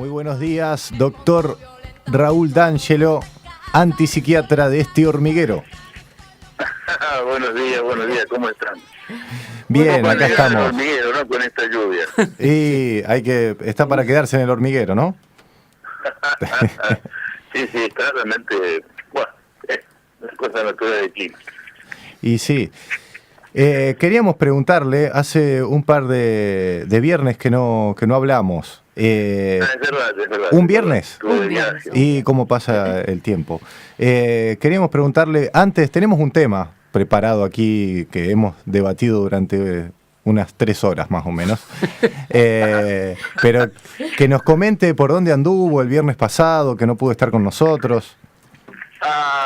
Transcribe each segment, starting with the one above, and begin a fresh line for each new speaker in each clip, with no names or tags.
Muy buenos días, doctor Raúl D'Angelo, antipsiquiatra de este hormiguero.
Buenos días, ¿cómo están?
Bien, acá
llegar al
estamos.
hormiguero, ¿no? Con esta lluvia.
Y está para quedarse en el hormiguero, ¿no?
Sí, está realmente, bueno, es una cosa natural del clima.
Y sí. Queríamos preguntarle, hace un par de viernes que no hablamos.
Es verdad.
¿Un viernes?
Estuve de viaje.
¿Y cómo pasa el tiempo? Queríamos preguntarle, antes tenemos un tema preparado aquí que hemos debatido durante unas 3 horas más o menos, pero que nos comente por dónde anduvo el viernes pasado, que no pudo estar con nosotros.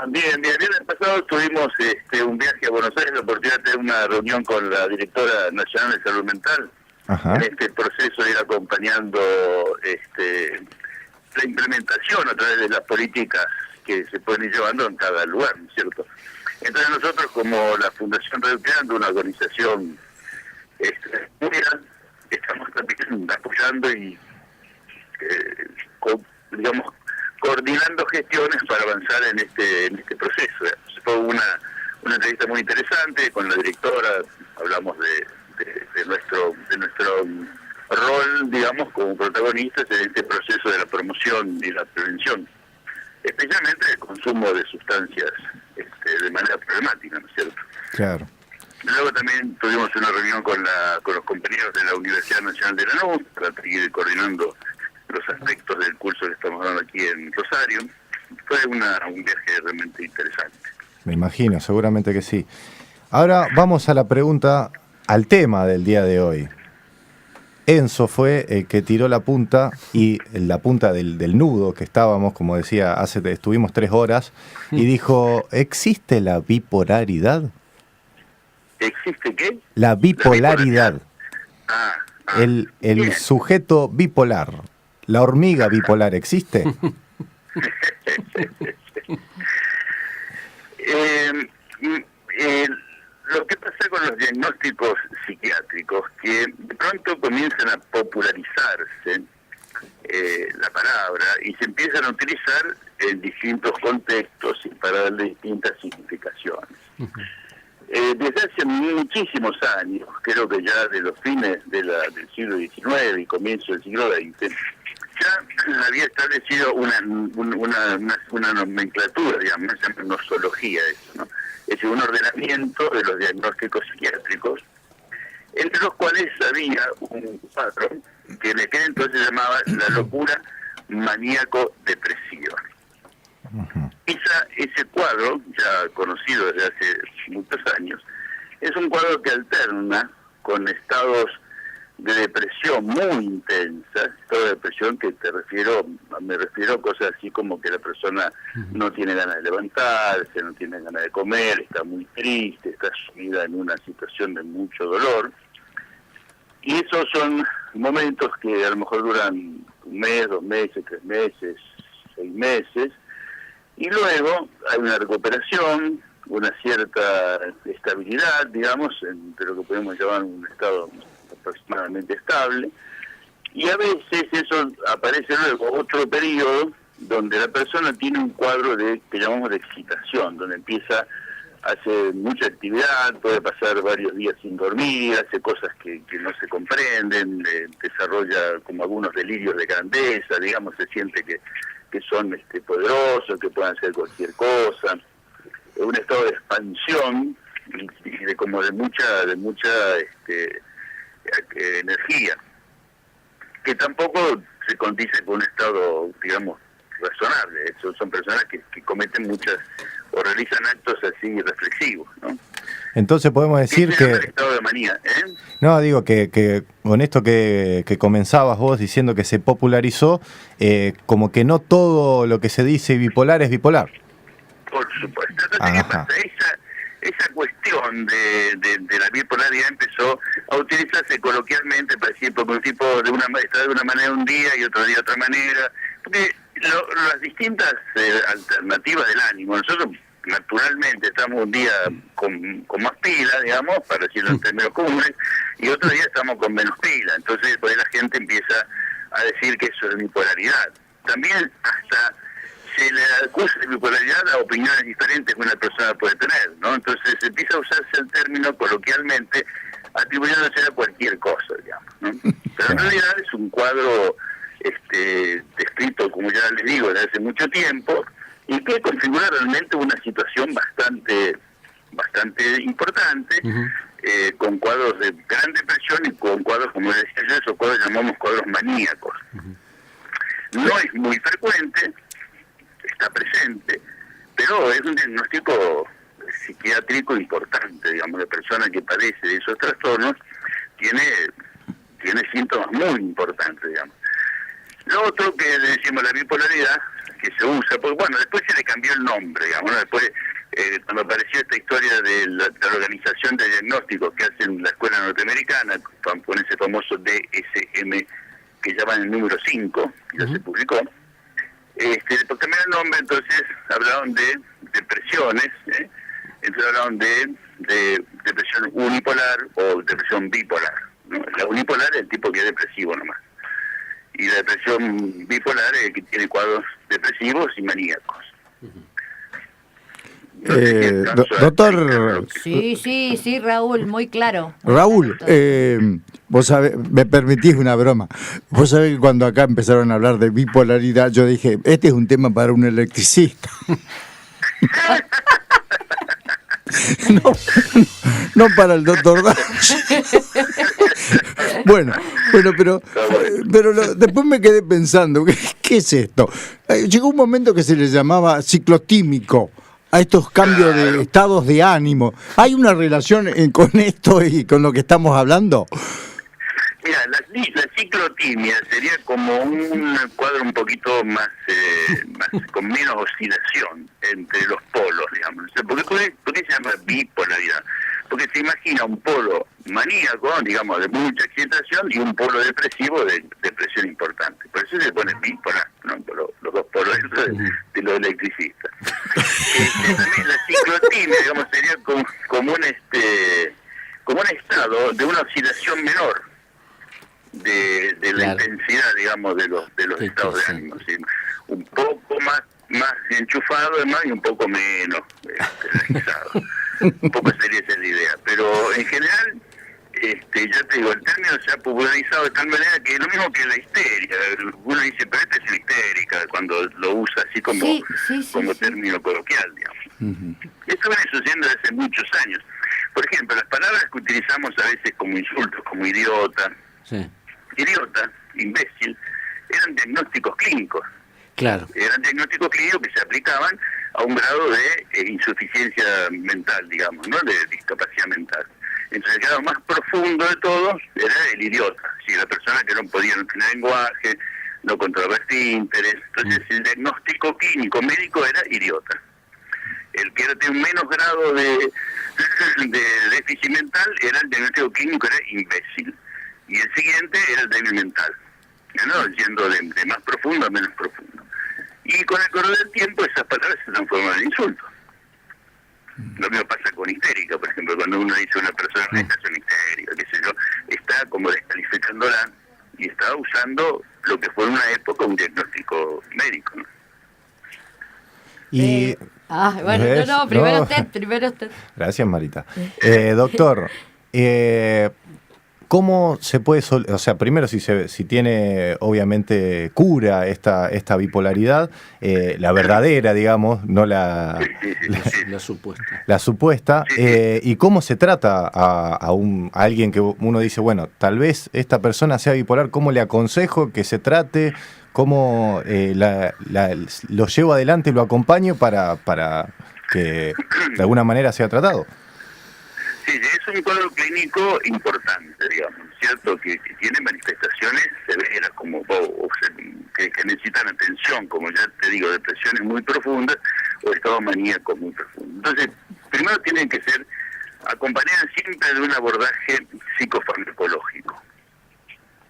Bien. El viernes pasado tuvimos un viaje a Buenos Aires, la oportunidad de tener una reunión con la directora nacional de salud mental.
Ajá.
En este proceso de ir acompañando la implementación a través de las políticas que se pueden ir llevando en cada lugar, ¿no es cierto? Entonces nosotros, como la Fundación Red Creando, una organización mundial, estamos también apoyando y digamos coordinando gestiones para avanzar en este proceso. Fue una entrevista muy interesante con la directora, hablamos de nuestro rol, digamos, como protagonistas en este proceso de la promoción y la prevención, especialmente el consumo de sustancias de manera problemática, ¿no es cierto?
Claro.
Luego también tuvimos una reunión con los compañeros de la Universidad Nacional de Lanús para seguir coordinando los aspectos del curso que estamos dando aquí en Rosario. Fue un viaje realmente interesante.
Me imagino, seguramente que sí. Ahora vamos a la pregunta, al tema del día de hoy. Enzo fue el que tiró la punta, y la punta del nudo que estábamos, como decía, estuvimos 3 horas, y dijo, ¿existe la bipolaridad?
¿Existe qué?
La bipolaridad. El
Bien.
sujeto bipolar, la hormiga bipolar, ¿existe?
Lo que pasa con los diagnósticos psiquiátricos, que de pronto comienzan a popularizarse la palabra y se empiezan a utilizar en distintos contextos y para darle distintas significaciones. Desde hace muchísimos años, creo que ya de los fines del siglo XIX y comienzo del siglo XX, ya había establecido una nomenclatura, digamos, se llama nosología eso, ¿no? Es decir, un ordenamiento de los diagnósticos psiquiátricos, entre los cuales había un cuadro que en aquel entonces se llamaba la locura maníaco-depresiva. Ese cuadro, ya conocido desde hace muchos años, es un cuadro que alterna con estados de depresión muy intensa, estado de depresión que me refiero a cosas así como que la persona no tiene ganas de levantarse, no tiene ganas de comer, está muy triste, está sumida en una situación de mucho dolor. Y esos son momentos que a lo mejor duran 1 mes, 2 meses, 3 meses, 6 meses, y luego hay una recuperación, una cierta estabilidad, digamos, entre lo que podemos llamar un estado aproximadamente estable, y a veces eso aparece luego otro periodo donde la persona tiene un cuadro que llamamos de excitación, donde empieza a hacer mucha actividad, puede pasar varios días sin dormir, hace cosas que no se comprenden, desarrolla como algunos delirios de grandeza, digamos, se siente que son poderosos, que pueden hacer cualquier cosa, un estado de expansión y de mucha energía, que tampoco se condice con un estado, digamos, razonable. Son personas que cometen o realizan actos así reflexivos, ¿no?
Entonces podemos decir
Ese
que...
es el estado de manía, ¿eh?
No, digo que con esto que comenzabas vos diciendo que se popularizó, como que no todo lo que se dice bipolar es bipolar.
Por supuesto. Entonces, ¿qué pasa? Esa cuestión de la bipolaridad empezó a utilizarse coloquialmente para decir, porque un tipo está de una manera un día y otro día de otra manera, porque las distintas alternativas del ánimo, nosotros naturalmente estamos un día con más pila, digamos, para decirlo en términos comunes, y otro día estamos con menos pila. Entonces, pues la gente empieza a decir que eso es bipolaridad. También hasta se le acusa de bipolaridad a opiniones diferentes que una persona puede tener, ¿no? Entonces empieza a usarse el término coloquialmente, atribuyéndose a cualquier cosa, digamos, ¿no? Pero en realidad es un cuadro descrito, como ya les digo, desde hace mucho tiempo, y que configura realmente una situación bastante importante, con cuadros de gran depresión y con cuadros, como decía yo, esos cuadros llamamos cuadros maníacos. No es muy frecuente, está presente, pero es un diagnóstico psiquiátrico importante, digamos, la persona que padece de esos trastornos tiene síntomas muy importantes, digamos. Lo otro que decimos, la bipolaridad, que se usa, pues bueno, después se le cambió el nombre, digamos, ¿no? Después, cuando apareció esta historia de la organización de diagnósticos que hacen la escuela norteamericana, con ese famoso DSM, que llaman el número 5, que ya se publicó, después cambiaron el nombre, entonces hablaron de depresiones, entonces hablaron de depresión unipolar o depresión bipolar, ¿no? La unipolar es el tipo que es depresivo nomás, y la depresión bipolar es el que tiene cuadros depresivos y maníacos.
Doctor.
Sí, Raúl, muy claro.
Raúl, vos sabés, me permitís una broma. Vos sabés que cuando acá empezaron a hablar de bipolaridad, yo dije, este es un tema para un electricista. No para el doctor Bueno, pero después me quedé pensando, ¿qué es esto? Llegó un momento que se le llamaba ciclotímico a estos cambios de estados de ánimo. ¿Hay una relación con esto y con lo que estamos hablando?
Mira, la ciclotimia sería como un cuadro un poquito más con menos oscilación entre los polos, digamos. ¿Por qué se llama bipolaridad? Porque se imagina un polo maníaco, digamos, de mucha excitación, y un polo depresivo de depresión importante. Por eso se pone bipolar, ¿no? Los dos polos de los electricistas. También la ciclotimia, digamos, sería como un estado de una oscilación menor de la intensidad, digamos, de los estados de ánimo, ¿sí? Un poco más enchufado, además, y un poco menos relaxado. Un poco sería esa la idea, pero en general, ya te digo, el término se ha popularizado de tal manera que es lo mismo que la histeria. Uno dice, pero esta es la histérica, cuando lo usa así como término coloquial, digamos. Esto viene sucediendo desde hace muchos años. Por ejemplo, las palabras que utilizamos a veces como insultos, como idiota, imbécil, eran diagnósticos clínicos.
Claro.
Eran diagnósticos clínicos que se aplicaban a un grado de insuficiencia mental, digamos, ¿no? De discapacidad mental. Entonces el grado más profundo de todos era el idiota, ¿sí? La persona que no podía no tener lenguaje, no controlaba esfínteres. Entonces el diagnóstico clínico médico era idiota. El que tenía un menos grado de déficit mental era el diagnóstico clínico, era imbécil. Y el siguiente era el débil mental, ¿no? Yendo de más profundo a menos profundo. Y con el correr del tiempo esas palabras se transforman en insultos. Lo mismo pasa con histérica, por ejemplo, cuando uno dice a una persona, esta es una histérica, qué sé yo, está como descalificándola y está usando lo que fue en una época un diagnóstico médico, ¿no?
Y
bueno, primero usted.
Gracias, Marita. Doctor, ¿cómo se puede, o sea, primero si tiene obviamente cura esta bipolaridad, la verdadera, digamos, no la
supuesta.
La supuesta, y cómo se trata a alguien que uno dice, bueno, tal vez esta persona sea bipolar, ¿cómo le aconsejo que se trate? ¿Cómo lo llevo adelante y lo acompaño para que de alguna manera sea tratado?
Sí, es un cuadro clínico importante, digamos, ¿cierto? Que tiene manifestaciones severas, como que necesitan atención, como ya te digo, depresiones muy profundas o estados maníacos muy profundos. Entonces, primero tienen que ser acompañadas siempre de un abordaje psicofarmacológico,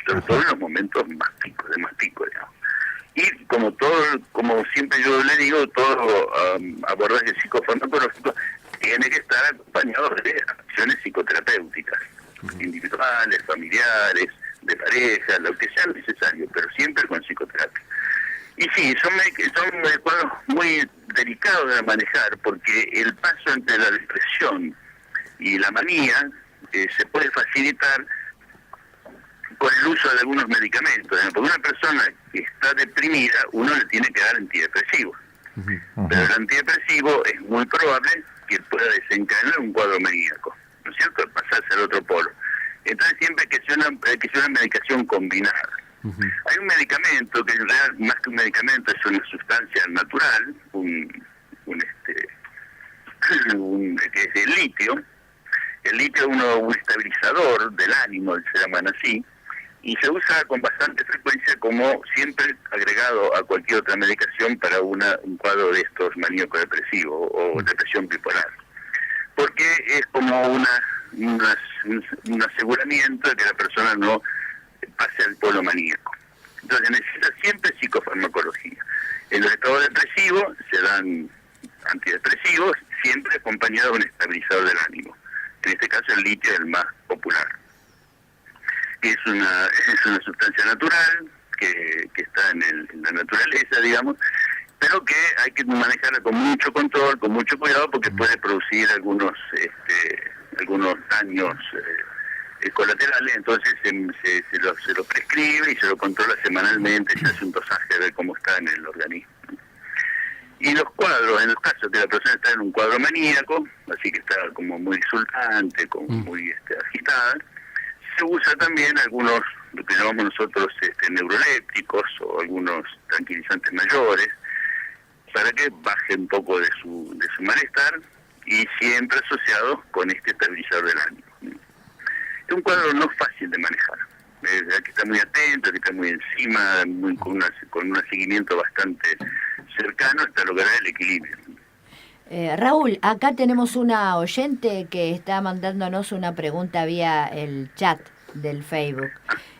sobre todo en los momentos más picos, digamos. Y como siempre yo le digo, todo abordaje psicofarmacológico tiene que estar acompañado de acciones psicoterapéuticas, individuales, familiares, de pareja, lo que sea necesario, pero siempre con psicoterapia. Y sí, son cuadros muy delicados de manejar, porque el paso entre la depresión y la manía se puede facilitar con el uso de algunos medicamentos. Porque una persona que está deprimida, uno le tiene que dar antidepresivos. Pero el antidepresivo es muy probable que pueda desencadenar un cuadro maníaco, ¿no es cierto?, pasarse al otro polo. Entonces siempre hay que ser una medicación combinada. Hay un medicamento que en realidad, más que un medicamento, es una sustancia natural, que es el litio. El litio es un estabilizador del ánimo, se llaman así, y se usa con bastante frecuencia como siempre agregado a cualquier otra medicación para un cuadro de estos maníaco-depresivos o depresión bipolar. Porque es como un aseguramiento de que la persona no pase al polo maníaco. Entonces necesita siempre psicofarmacología. En los estados depresivos se dan antidepresivos, siempre acompañado de un estabilizador del ánimo. En este caso el litio es el más popular. Es una sustancia natural que está en la naturaleza, digamos, pero que hay que manejarla con mucho control, con mucho cuidado, porque puede producir algunos daños colaterales. Entonces se lo prescribe y se lo controla semanalmente, se hace un dosaje a ver cómo está en el organismo. Y en los casos que la persona está en un cuadro maníaco, así que está como muy exultante, como muy agitada, se usa también algunos, lo que llamamos nosotros neurolépticos o algunos tranquilizantes mayores, para que baje un poco de su malestar, y siempre asociado con este estabilizador del ánimo. Es un cuadro no fácil de manejar. Hay que estar muy atento, hay que estar muy encima, con un seguimiento bastante cercano hasta lograr el equilibrio.
Raúl, acá tenemos una oyente que está mandándonos una pregunta vía el chat del Facebook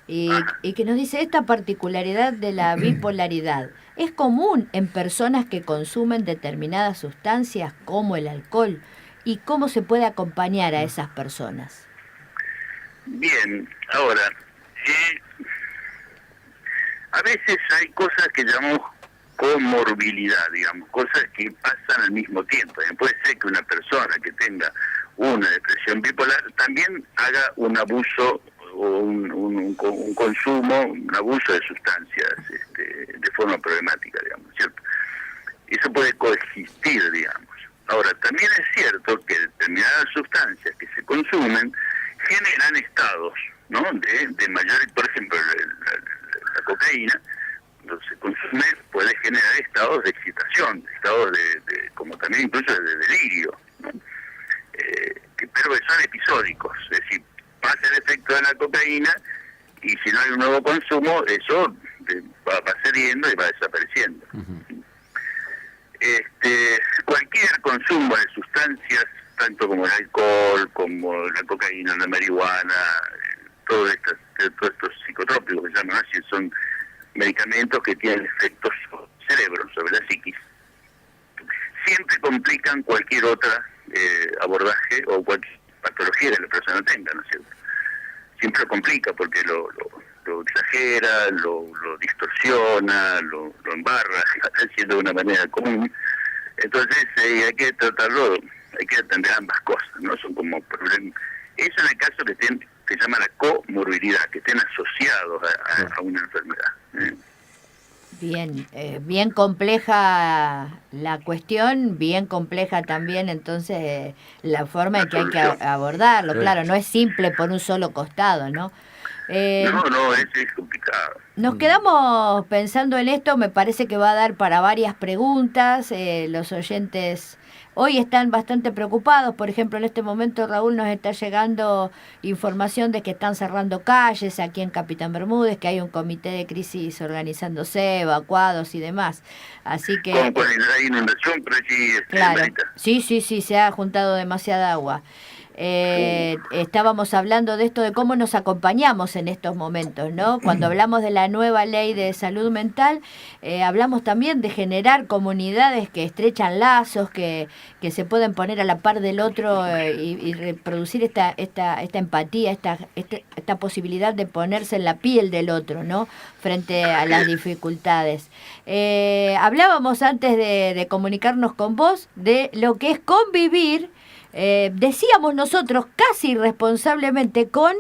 y que nos dice: esta particularidad de la bipolaridad es común en personas que consumen determinadas sustancias como el alcohol, y cómo se puede acompañar a esas personas.
Bien, ahora, a veces hay cosas que llamamos comorbilidad, digamos, cosas que pasan al mismo tiempo. Puede ser que una persona que tenga una depresión bipolar también haga un abuso o un consumo, un abuso de sustancias de forma problemática, digamos, ¿cierto? Eso puede coexistir, digamos. Ahora, también es cierto que determinadas sustancias que se consumen generan estados, ¿no?, de mayor, por ejemplo, la cocaína, cuando se consume, puede generar estados de excitación, estados de como también incluso de delirio, ¿no? Pero son episódicos, es decir, pasa el efecto de la cocaína y si no hay un nuevo consumo, eso va cediendo y va desapareciendo. Cualquier consumo de sustancias, tanto como el alcohol, como la cocaína, la marihuana, todos estos psicotrópicos que se llaman así, son medicamentos que tienen efectos sobre el cerebro, sobre la psiquis, siempre complican cualquier otra abordaje o cualquier patología que la persona tenga, ¿no es cierto? Siempre lo complica porque lo exagera, lo distorsiona, lo embarra, haciendo de una manera común. Entonces hay que tratarlo, hay que atender ambas cosas, ¿no? Son como problemas. Eso en el caso que se llama la comorbilidad, que estén asociados a una enfermedad.
Bien compleja la cuestión, bien compleja también entonces la forma en que hay que abordarlo. Claro, no es simple por un solo costado, ¿no?
No, es complicado.
Nos quedamos pensando en esto, me parece que va a dar para varias preguntas. Los oyentes hoy están bastante preocupados. Por ejemplo, en este momento, Raúl, nos está llegando información de que están cerrando calles aquí en Capitán Bermúdez, que hay un comité de crisis organizándose, evacuados y demás. Así que...
Con la inundación, pero sí,
claro, sí, se ha juntado demasiada agua. estábamos hablando de esto, de cómo nos acompañamos en estos momentos, ¿no? Cuando hablamos de la nueva ley de salud mental, hablamos también de generar comunidades que estrechan lazos, que se pueden poner a la par del otro y reproducir esta empatía, esta posibilidad de ponerse en la piel del otro, ¿no? Frente a las dificultades. Hablábamos antes de comunicarnos con vos de lo que es convivir, decíamos nosotros casi irresponsablemente con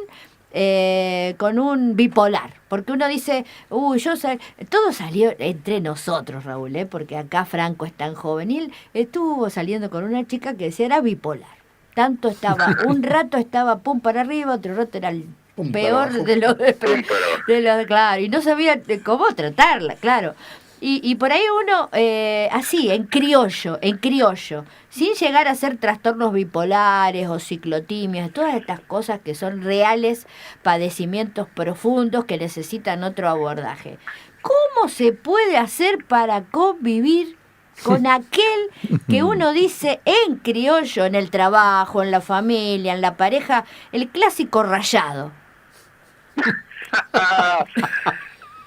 un bipolar, porque uno dice, todo salió entre nosotros, Raúl, porque acá Franco es tan juvenil, estuvo saliendo con una chica que decía era bipolar. Tanto estaba, un rato estaba pum para arriba, otro rato era el peor de los, claro, y no sabía cómo tratarla, claro. Y por ahí uno, así, en criollo, sin llegar a ser trastornos bipolares o ciclotimias, todas estas cosas que son reales padecimientos profundos que necesitan otro abordaje. ¿Cómo se puede hacer para convivir con aquel que uno dice en criollo, en el trabajo, en la familia, en la pareja, el clásico rayado?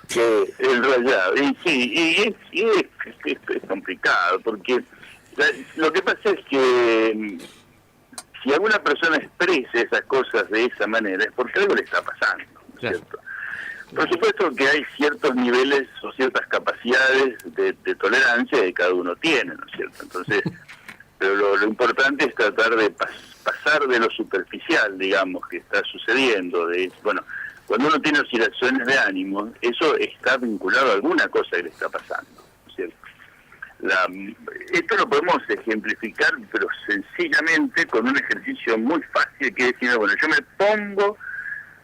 Sí, el rayado. Y es complicado, porque lo que pasa es que si alguna persona expresa esas cosas de esa manera es porque algo le está pasando, ¿no es cierto? Por supuesto que hay ciertos niveles o ciertas capacidades de tolerancia que cada uno tiene, ¿no es cierto? Entonces, pero lo importante es tratar de pasar de lo superficial, digamos, que está sucediendo, cuando uno tiene oscilaciones de ánimo, eso está vinculado a alguna cosa que le está pasando, ¿cierto? Esto lo podemos ejemplificar, pero sencillamente con un ejercicio muy fácil, que es decir, yo me pongo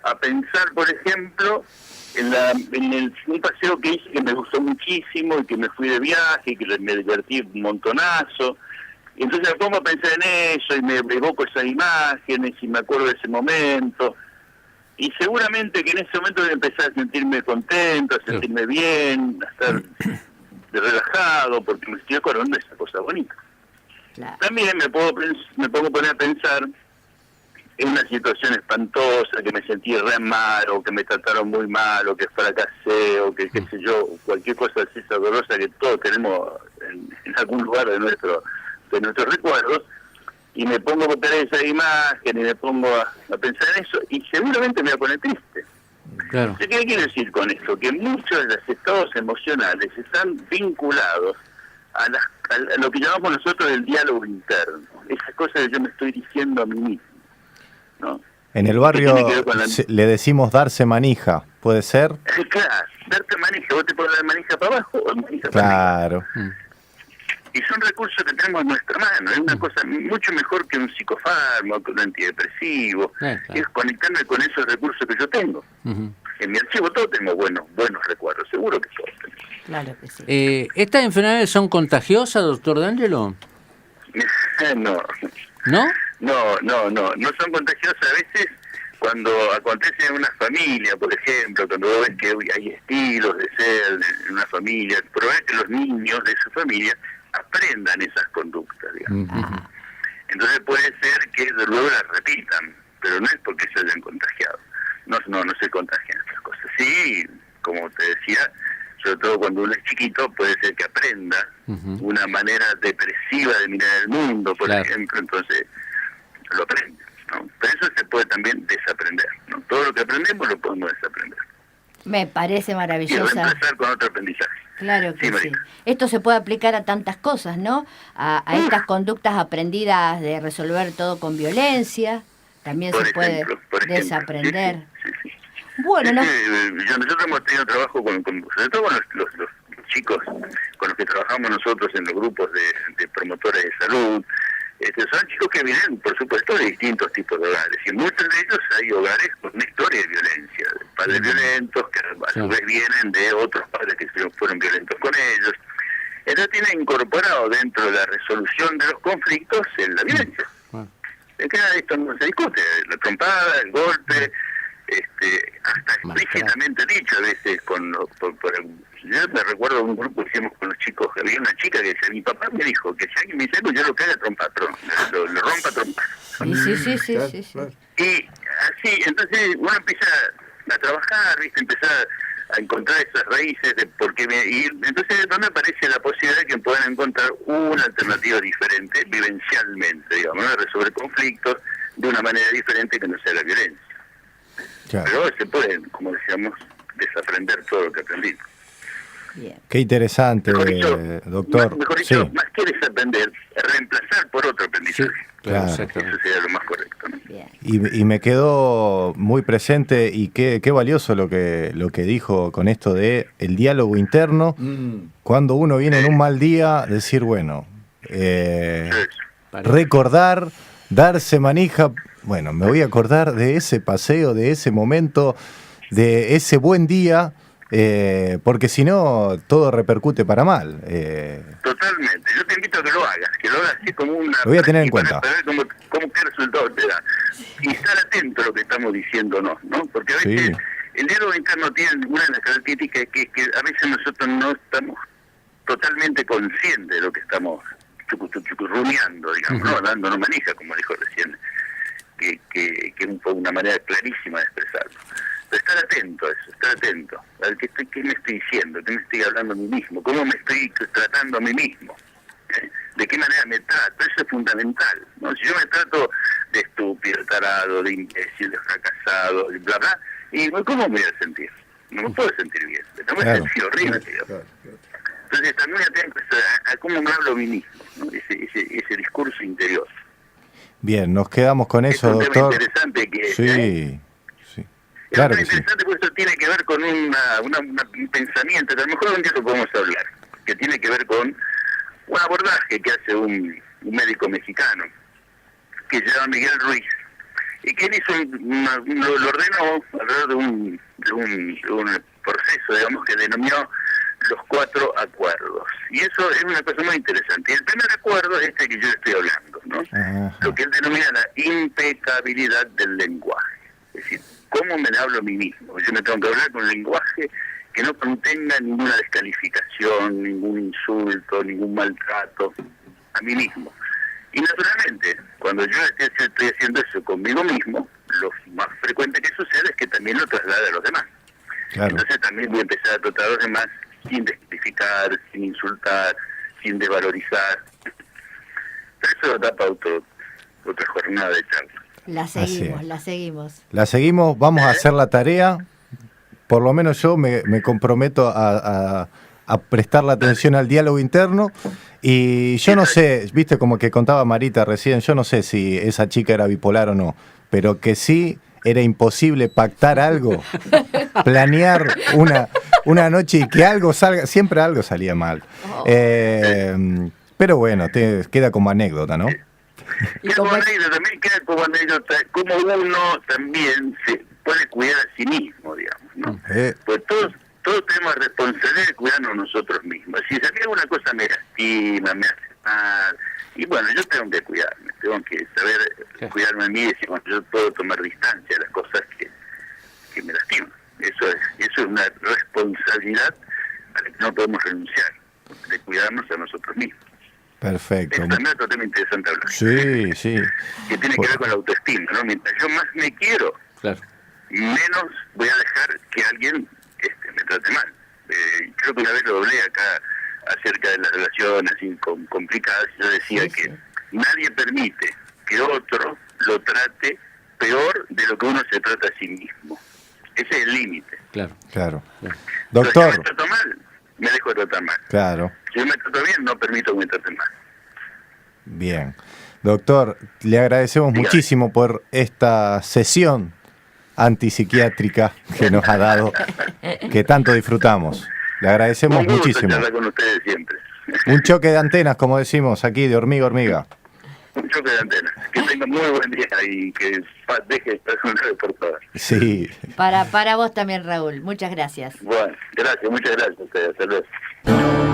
a pensar, por ejemplo, en un paseo que hice que me gustó muchísimo, y que me fui de viaje, y que me divertí un montonazo, y entonces me pongo a pensar en eso, y me evoco esas imágenes, y me acuerdo de ese momento. Y seguramente que en ese momento voy a empezar a sentirme contento, a sentirme bien, a estar relajado, porque me estoy acordando de esa cosa bonita. Claro. También me pongo a poner a pensar en una situación espantosa, que me sentí re mal, o que me trataron muy mal, o que fracasé, o que qué sé yo, cualquier cosa así dolorosa que todos tenemos en algún lugar de nuestros recuerdos. Y me pongo a ver esa imagen y me pongo a pensar en eso, y seguramente me voy a poner triste. Claro. ¿Qué quiero decir con esto? Que muchos de los estados emocionales están vinculados a lo que llamamos nosotros el diálogo interno, esas cosas que yo me estoy diciendo a mí mismo, ¿no?
En el barrio le decimos darse manija, ¿puede ser?
Claro, darte manija, vos te podés dar manija para abajo o manija para arriba.
Claro.
Y son recursos que tenemos en nuestra mano, es una cosa mucho mejor que un psicofármaco, un antidepresivo, claro. Es conectarme con esos recursos que yo tengo. En mi archivo todo tengo buenos recuerdos, seguro que todos tenemos.
Claro que sí.
¿Estas enfermedades son contagiosas, doctor D'Angelo?
No.
¿No?
No son contagiosas a veces cuando acontece en una familia, por ejemplo, cuando vos ves que hay estilos de ser en una familia, probablemente que los niños de esa familia aprendan esas conductas, digamos. Entonces puede ser que luego las repitan, pero no es porque se hayan contagiado. No se contagian estas cosas. Sí, como te decía, sobre todo cuando uno es chiquito, puede ser que aprenda una manera depresiva de mirar el mundo, por ejemplo, entonces lo aprende, ¿no? Pero eso se puede también desaprender, ¿no? Todo lo que aprendemos lo podemos desaprender.
Me parece maravillosa.
Y reemplazar con otro aprendizaje.
Claro que sí. Esto se puede aplicar a tantas cosas, ¿no? A estas conductas aprendidas de resolver todo con violencia. También se puede desaprender.
Sí.
Bueno,
nosotros hemos tenido trabajo sobre todo con los chicos con los que trabajamos nosotros en los grupos de promotores de salud. Son chicos que vienen, por supuesto, de distintos tipos de hogares, y en muchos de ellos hay hogares con una historia de violencia, de padres violentos que a su vez vienen de otros padres que fueron violentos con ellos. Entonces tiene incorporado dentro de la resolución de los conflictos la violencia. Es que esto no se discute, la trompada, el golpe, hasta explícitamente dicho a veces yo me recuerdo de un grupo que hicimos con los chicos, había una chica que decía, mi papá me dijo que si alguien me dice algo yo lo que haga trompa, lo rompa trompa.
Sí.
Y así, entonces uno empieza a trabajar, ¿viste? Empieza a encontrar esas raíces de por qué y entonces ¿dónde aparece la posibilidad de que puedan encontrar una alternativa diferente, vivencialmente, digamos, ¿no? De resolver conflictos de una manera diferente que no sea la violencia.
Claro.
Pero se puede, como decíamos, desaprender todo lo que aprendimos.
Bien.
Qué interesante,
Mejor dicho,
doctor.
mejor dicho,
Sí.
más que desaprender, reemplazar por otro aprendizaje.
Claro.
Exactamente.
Eso sería lo más correcto, ¿no?
Bien.
Y me quedó muy presente y qué valioso lo que dijo con esto de el diálogo interno. Cuando uno viene en un mal día, decir, bueno, recordar, darse manija, bueno, me voy a acordar de ese paseo, de ese momento, de ese buen día, porque si no, todo repercute para mal.
Totalmente. Yo te invito a que lo hagas así como una...
Lo voy a tener en
práctica
cuenta.
Para ver qué resultado te da. Y estar atento a lo que estamos diciéndonos, ¿no? Porque a veces
Sí.
el diálogo interno tiene una de las características que a veces nosotros no estamos totalmente conscientes de lo que estamos rumiando, digamos, ¿no? Dándonos manija, como dijo recién, que es una manera clarísima de expresarlo. Pero estar atento a eso, estar atento. A ver, ¿qué me estoy diciendo? ¿Qué me estoy hablando a mí mismo? ¿Cómo me estoy tratando a mí mismo? ¿De qué manera me trato? Eso es fundamental, ¿no? Si yo me trato de estúpido, de tarado, de imbécil, de fracasado, de bla, bla, ¿y cómo me voy a sentir? No me puedo sentir bien. Me voy a sentir horrible, digamos. Entonces también atento a cómo me hablo a mí mismo, ¿no? Ese discurso interior.
Bien, nos quedamos con eso,
es un
doctor.
tema interesante que...
Sí, sí.
Es
Claro
muy
que sí.
interesante porque eso tiene que ver con un pensamiento, que a lo mejor un día lo podemos hablar, que tiene que ver con un abordaje que hace un médico mexicano, que se llama Miguel Ruiz, y que él hizo lo ordenó alrededor de un proceso, digamos, que denominó los 4 acuerdos. Y eso es una cosa muy interesante. Y el primer acuerdo es este que yo estoy hablando, ¿no?
Ajá.
Lo que él denomina la impecabilidad del lenguaje. Es decir, cómo me hablo a mí mismo. Yo me tengo que hablar con un lenguaje que no contenga ninguna descalificación, ningún insulto, ningún maltrato a mí mismo. Y naturalmente, cuando yo estoy haciendo eso conmigo mismo, lo más frecuente que sucede es que también lo traslade a los demás.
Claro.
Entonces también voy a empezar a tratar a los demás sin descalificar, sin insultar, sin desvalorizar. Pero eso da para otra jornada de charla.
La seguimos.
La seguimos, vamos a hacer la tarea. Por lo menos yo me comprometo a prestar la atención al diálogo interno. Y yo no sé, viste como que contaba Marita recién, yo no sé si esa chica era bipolar o no, pero que sí era imposible pactar algo, planear una noche y que algo salga, siempre algo salía mal. Pero bueno, queda como anécdota, ¿no?
Y
Queda
como
como anécdota, también queda como anécdota, como uno también se puede cuidar a sí mismo, digamos, ¿no? Pues todos tenemos responsabilidad de cuidarnos nosotros mismos. Si a mí alguna cosa me lastima, me hace mal, y bueno, yo tengo que cuidarme, tengo que saber cuidarme a mí y decir, bueno, yo puedo tomar distancia de las cosas que me lastiman. Eso es una responsabilidad a la que no podemos renunciar, de cuidarnos a nosotros mismos.
Perfecto.
Es también otro tema interesante hablar.
Sí, sí.
Que tiene que ver con la autoestima, ¿no? Mientras yo más me quiero,
Claro.
menos voy a dejar que alguien me trate mal. Creo que una vez lo hablé acá acerca de las relaciones así, complicadas, y yo decía que nadie permite que otro lo trate peor de lo que uno se trata a sí mismo. Ese es el límite.
Claro.
Claro.
Entonces,
Doctor.
si yo me trato mal, me dejo de tratar mal.
Claro.
Si yo me trato bien, no permito que me traten mal.
Bien. Doctor, le agradecemos muchísimo por esta sesión antipsiquiátrica que nos ha dado, que tanto disfrutamos. Le agradecemos
Un gusto
muchísimo.
charlar con ustedes siempre.
Un choque de antenas, como decimos aquí, de hormiga a hormiga.
Un choque de antenas. Que tengan muy buen día y que deje de estar con el reportador.
Sí.
Para vos también, Raúl. Muchas gracias.
Bueno, gracias, muchas gracias a ustedes. Hasta luego.